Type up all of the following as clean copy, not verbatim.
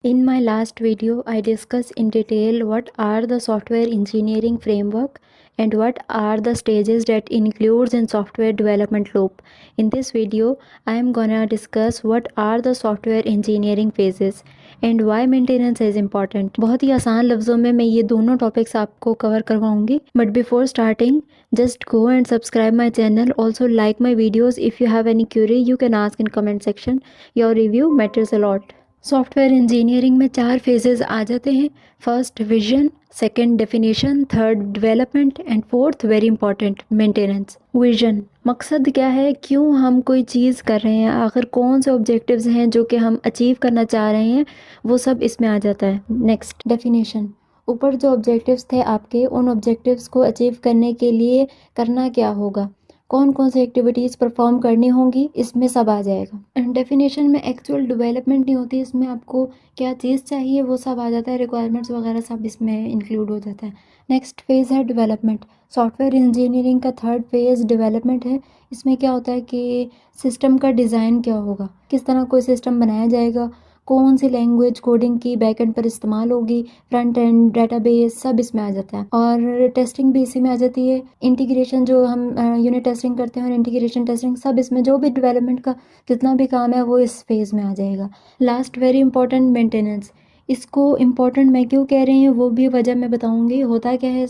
In my last video, I discussed in detail what are the software engineering framework and what are the stages that includes in software development loop. In this video, I am gonna discuss what are the software engineering phases and why maintenance is important. बहुत ही आसान लफ्ज़ों में मैं ये दोनों topics आपको cover करवाऊंगी. But before starting, just go and subscribe my channel. Also like my videos. If you have any query, you can ask in comment section. Your review matters a lot. Software engineering में 4 phases आ जाते हैं. First vision, second definition, third development and fourth very important maintenance. Vision, मकसद क्या है, क्यों हम कोई चीज़ कर रहे हैं, आखिर कौन से ऑब्जेक्टिव्स हैं जो कि हम अचीव करना चाह रहे हैं, वो सब इसमें आ जाता है. नेक्स्ट डेफिनेशन, ऊपर जो ऑब्जेक्टिव्स थे आपके, उन ऑब्जेक्टिव्स को अचीव करने के लिए करना क्या होगा, कौन कौन सी एक्टिविटीज़ परफॉर्म करनी होंगी, इसमें सब आ जाएगा. डेफिनेशन में एक्चुअल डेवलपमेंट नहीं होती, इसमें आपको क्या चीज़ चाहिए वो सब आ जाता है, रिक्वायरमेंट्स वगैरह सब इसमें इंक्लूड हो जाता है. नेक्स्ट फेज़ है डेवलपमेंट. सॉफ्टवेयर इंजीनियरिंग का थर्ड फेज़ डेवलपमेंट है. इसमें क्या होता है कि सिस्टम का डिज़ाइन क्या होगा, किस तरह कोई सिस्टम बनाया जाएगा, कौन सी लैंग्वेज कोडिंग की बैकएंड पर इस्तेमाल होगी, फ्रंट एंड डेटाबेस सब इसमें आ जाता है. और टेस्टिंग भी इसी में आ जाती है. इंटीग्रेशन जो हम यूनिट टेस्टिंग करते हैं और इंटीग्रेशन टेस्टिंग सब इसमें, जो भी डेवलपमेंट का जितना भी काम है वो इस फेज़ में आ जाएगा. Last very important maintenance. इसको इम्पॉर्टेंट मैं क्यों कह रही हूँ वो भी वजह मैं बताऊँगी. होता क्या है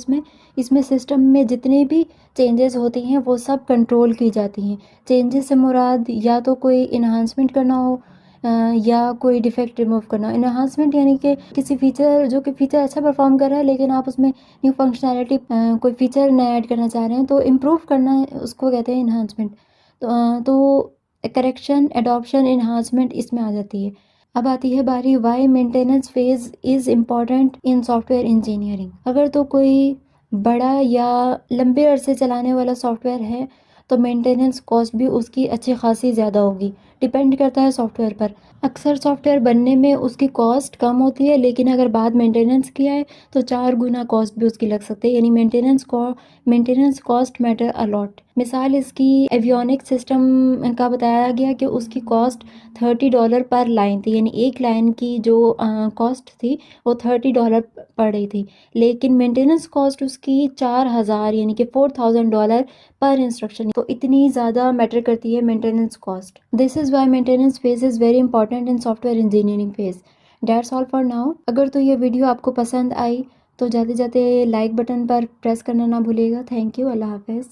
इसमें सिस्टम में जितनी भी चेंजेस होती हैं वो सब कंट्रोल की जाती हैं. चेंजेस से मुराद या तो कोई इन्हांसमेंट करना हो या कोई डिफेक्ट रिमूव करना. इन्हांसमेंट यानी कि किसी फीचर, जो कि फीचर अच्छा परफॉर्म कर रहा है लेकिन आप उसमें न्यू फंक्शनैलिटी, कोई फीचर नया ऐड करना चाह रहे हैं तो इम्प्रूव करना है, उसको कहते हैं इन्हांसमेंट. तो करेक्शन, एडॉप्शन, इन्हांसमेंट इसमें आ जाती है. अब आती है बारी why maintenance phase is important in software engineering. अगर तो कोई बड़ा या लंबे अरसे चलाने वाला सॉफ्टवेयर है तो मेंटेनेंस कॉस्ट भी उसकी अच्छी खासी ज़्यादा होगी. डिपेंड करता है सॉफ्टवेयर पर. अक्सर सॉफ्टवेयर बनने में उसकी कॉस्ट कम होती है, लेकिन अगर बाद मेंटेनेंस किया है तो 4 गुना कॉस्ट भी उसकी लग सकती है. यानी मेंटेनेंस कॉस्ट मैटर अलॉट. मिसाल इसकी एवियोनिक सिस्टम का बताया गया कि उसकी कॉस्ट $30 पर लाइन थी. यानी एक लाइन की जो कॉस्ट थी वो $30 पड़ रही थी, लेकिन मेंटेनेंस कॉस्ट उसकी 4000 यानी कि $4000 पर इंस्ट्रक्शन. तो इतनी ज़्यादा मैटर करती है maintenance cost. This is why maintenance phase is very important in software engineering phase. That's all for now. अगर तो ये वीडियो आपको पसंद आई तो जाते जाते लाइक बटन पर प्रेस करना ना भूलिएगा. Thank you. अल्लाह हाफिज़.